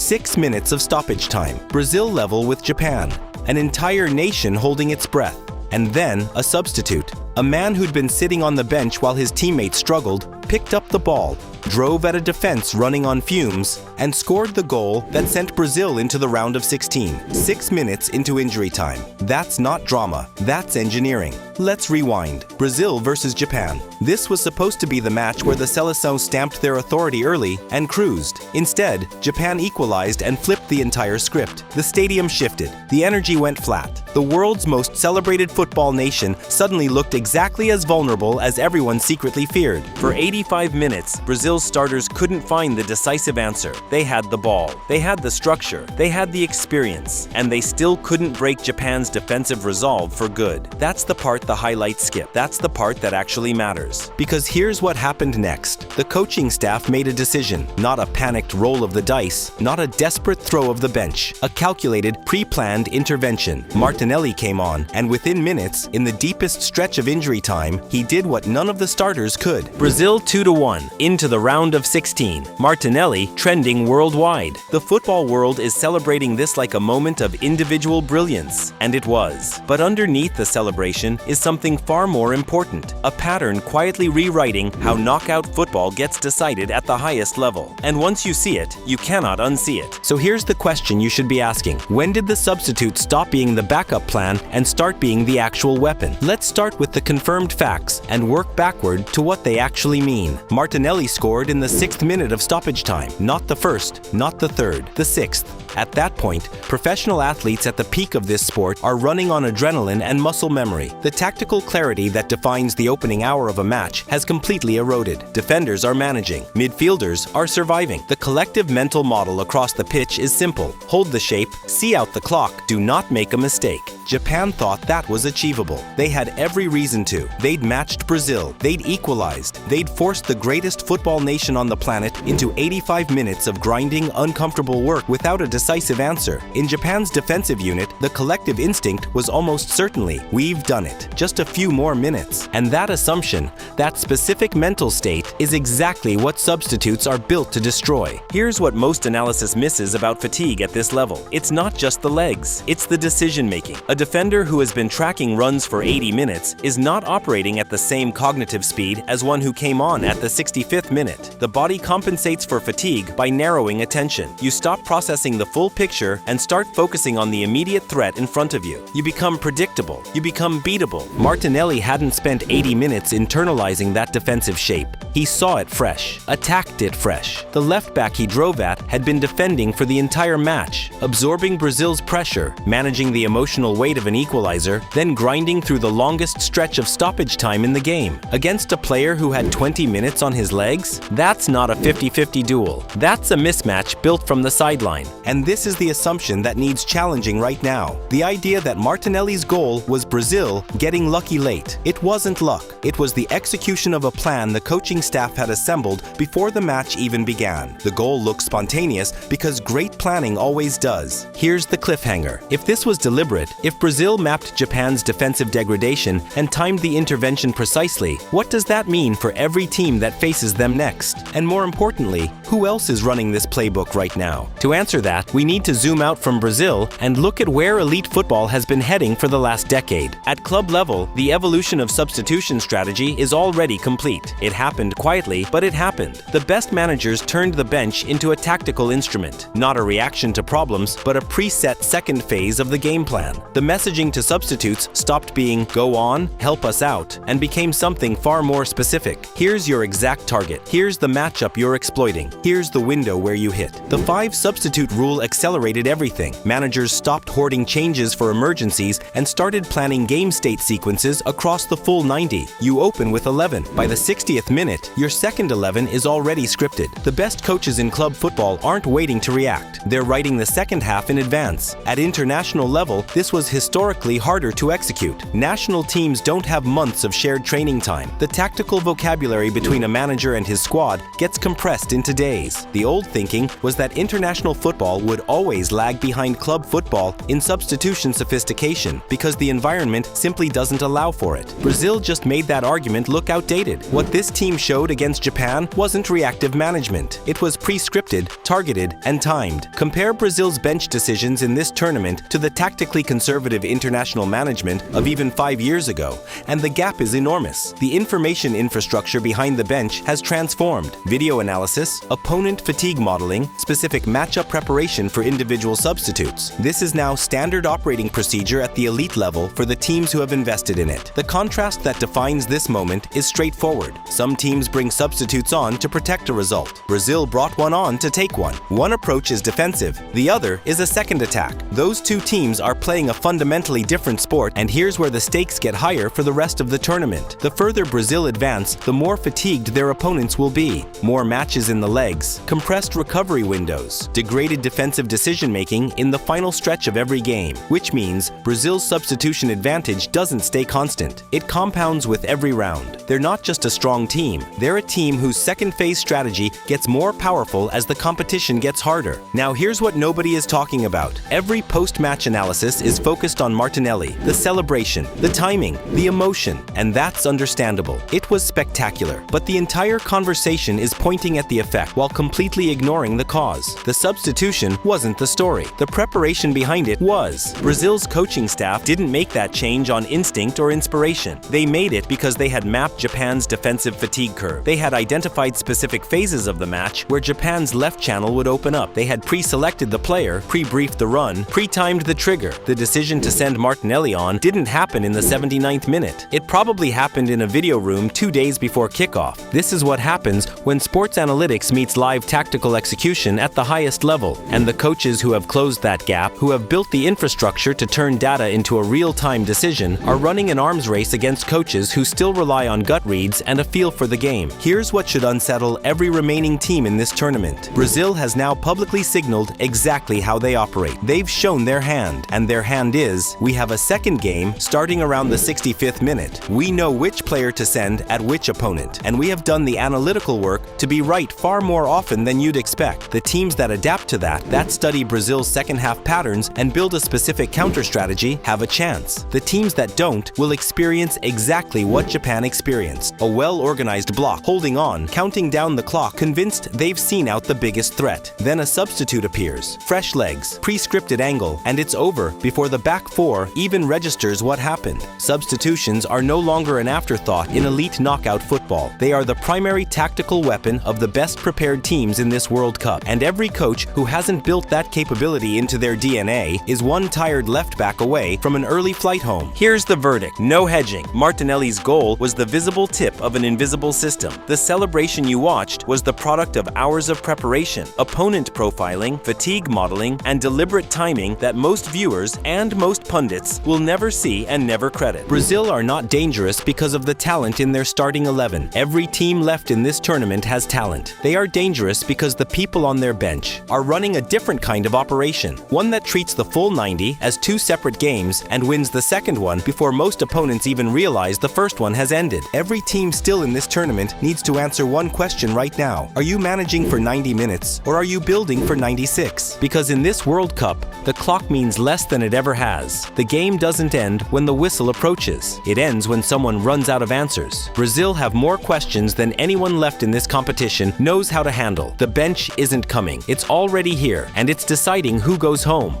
6 minutes of stoppage time. Brazil level with Japan. An entire nation holding its breath. And then a substitute. A man who'd been sitting on the bench while his teammates struggled, picked up the ball, drove at a defense running on fumes, and scored the goal that sent Brazil into the round of 16, 6 minutes into injury time. That's not drama, that's engineering. Let's rewind. Brazil versus Japan. This was supposed to be the match where the Seleção stamped their authority early and cruised. Instead, Japan equalized and flipped the entire script. The stadium shifted. The energy went flat. The world's most celebrated football nation suddenly looked exactly as vulnerable as everyone secretly feared. For 85 minutes, Brazil's starters couldn't find the decisive answer. They had the ball, they had the structure, they had the experience, and they still couldn't break Japan's defensive resolve for good. That's the part the highlights skip. That's the part that actually matters. Because here's what happened next. The coaching staff made a decision, not a panicked roll of the dice, not a desperate throw of the bench, a calculated, pre-planned intervention. Martinelli came on, and within minutes, in the deepest stretch of injury time, he did what none of the starters could. Brazil 2-1, into the round of 16. Martinelli trending worldwide. The football world is celebrating this like a moment of individual brilliance, and it was. But underneath the celebration is something far more important, a pattern quietly rewriting how knockout football gets decided at the highest level. And once you see it, you cannot unsee it. So here's the question you should be asking. When did the substitute stop being the backup plan and start being the actual weapon? Let's start with the confirmed facts and work backward to what they actually mean. Martinelli scored in the 6th minute of stoppage time, not the 1st, not the 3rd, the 6th. At that point, professional athletes at the peak of this sport are running on adrenaline and muscle memory. The tactical clarity that defines the opening hour of a match has completely eroded. Defenders are managing. Midfielders are surviving. The collective mental model across the pitch is simple. Hold the shape, see out the clock, do not make a mistake. Japan thought that was achievable. They had every reason to. They'd matched Brazil. They'd equalized. They'd forced the greatest football nation on the planet into 85 minutes of grinding, uncomfortable work without a decisive answer. In Japan's defensive unit, the collective instinct was almost certainly, we've done it. Just a few more minutes. And that assumption, that specific mental state, is exactly what substitutes are built to destroy. Here's what most analysis misses about fatigue at this level. It's not just the legs, it's the decision-making. A defender who has been tracking runs for 80 minutes is not operating at the same cognitive speed as one who came on at the 65th minute. The body compensates for fatigue by narrowing attention. You stop processing the full picture and start focusing on the immediate threat in front of you. You become predictable. You become beatable. Martinelli hadn't spent 80 minutes internalizing that defensive shape. He saw it fresh, attacked it fresh. The left back he drove at had been defending for the entire match, absorbing Brazil's pressure, managing the emotional weight of an equalizer, then grinding through the longest stretch of stoppage time in the game. Against a player who had 20 minutes on his legs? That's not a 50-50 duel. That's a mismatch built from the sideline. And this is the assumption that needs challenging right now. The idea that Martinelli's goal was Brazil getting lucky late. It wasn't luck. It was the execution of a plan the coaching staff had assembled before the match even began. The goal looked spontaneous because great planning always does. Here's the cliffhanger. If this was deliberate, if Brazil mapped Japan's defensive degradation and timed the intervention precisely, what does that mean for every team that faces them next? And more importantly, who else is running this playbook right now? To answer that, we need to zoom out from Brazil and look at where elite football has been heading for the last decade. At club level, the evolution of substitution strategy is already complete. It happened quietly, but it happened. The best managers turned the bench into a tactical instrument, not a reaction to problems, but a preset second phase of the game plan. The messaging to substitutes stopped being, go on, help us out, and became something far more specific. Here's your exact target. Here's the matchup you're exploiting. Here's the window where you hit. The 5-substitute rule accelerated everything. Managers stopped hoarding changes for emergencies and started planning game state sequences across the full 90. You open with 11. By the 60th minute, your second 11 is already scripted. The best coaches in club football aren't waiting to react. They're writing the second half in advance. At international level, this was historically harder to execute. National teams don't have months of shared training time. The tactical vocabulary between a manager and his squad gets compressed into days. ways. The old thinking was that international football would always lag behind club football in substitution sophistication because the environment simply doesn't allow for it. Brazil just made that argument look outdated. What this team showed against Japan wasn't reactive management. It was pre-scripted, targeted, and timed. Compare Brazil's bench decisions in this tournament to the tactically conservative international management of even 5 years ago, and the gap is enormous. The information infrastructure behind the bench has transformed. Video analysis, opponent fatigue modeling, specific matchup preparation for individual substitutes. This is now standard operating procedure at the elite level for the teams who have invested in it. The contrast that defines this moment is straightforward. Some teams bring substitutes on to protect a result. Brazil brought one on to take one. One approach is defensive, the other is a second attack. Those two teams are playing a fundamentally different sport, and here's where the stakes get higher for the rest of the tournament. The further Brazil advance, the more fatigued their opponents will be. More matches in the legs, compressed recovery windows, degraded defensive decision-making in the final stretch of every game, which means Brazil's substitution advantage doesn't stay constant. It compounds with every round. They're not just a strong team, they're a team whose second phase strategy gets more powerful as the competition gets harder. Now here's what nobody is talking about. Every post-match analysis is focused on Martinelli, the celebration, the timing, the emotion, and that's understandable. It was spectacular, but the entire conversation is pointing at the effect while completely ignoring the cause. The substitution wasn't the story. The preparation behind it was. Brazil's coaching staff didn't make that change on instinct or inspiration. They made it because they had mapped Japan's defensive fatigue curve. They had identified specific phases of the match where Japan's left channel would open up. They had pre-selected the player, pre-briefed the run, pre-timed the trigger. The decision to send Martinelli on didn't happen in the 79th minute. It probably happened in a video room 2 days before kickoff. This is what happens when sports analytics meets live tactical execution at the highest level. And the coaches who have closed that gap, who have built the infrastructure to turn data into a real-time decision, are running an arms race against coaches who still rely on gut reads and a feel for the game. Here's what should unsettle every remaining team in this tournament. Brazil has now publicly signaled exactly how they operate. They've shown their hand, and their hand is, we have a second game starting around the 65th minute. We know which player to send at which opponent, and we have done the analytical work to be right far more often than you'd expect. The teams that adapt to that study Brazil's second half patterns and build a specific counter strategy, have a chance. The teams that don't will experience exactly what Japan experienced. A well-organized block, holding on, counting down the clock, convinced they've seen out the biggest threat. Then a substitute appears. Fresh legs, pre-scripted angle, and it's over before the back four even registers what happened. Substitutions are no longer an afterthought in elite knockout football. They are the primary tactical weapon of the best prepared teams in this World Cup, and every coach who hasn't built that capability into their DNA is one tired left back away from an early flight home. Here's the verdict: no hedging. Martinelli's goal was the visible tip of an invisible system. The celebration you watched was the product of hours of preparation, opponent profiling, fatigue modeling, and deliberate timing that most viewers and most pundits will never see and never credit. Brazil are not dangerous because of the talent in their starting 11. Every team left in this tournament has talent. They are dangerous because the people on their bench are running a different kind of operation, one that treats the full 90 as two separate games and wins the second one before most opponents even realize the first one has ended. Every team still in this tournament needs to answer one question right now. Are you managing for 90 minutes or are you building for 96? Because in this World Cup, the clock means less than it ever has. The game doesn't end when the whistle approaches. It ends when someone runs out of answers. Brazil have more questions than anyone left in this competition knows how to handle. The bench isn't coming. It's already here, and it's deciding who goes home.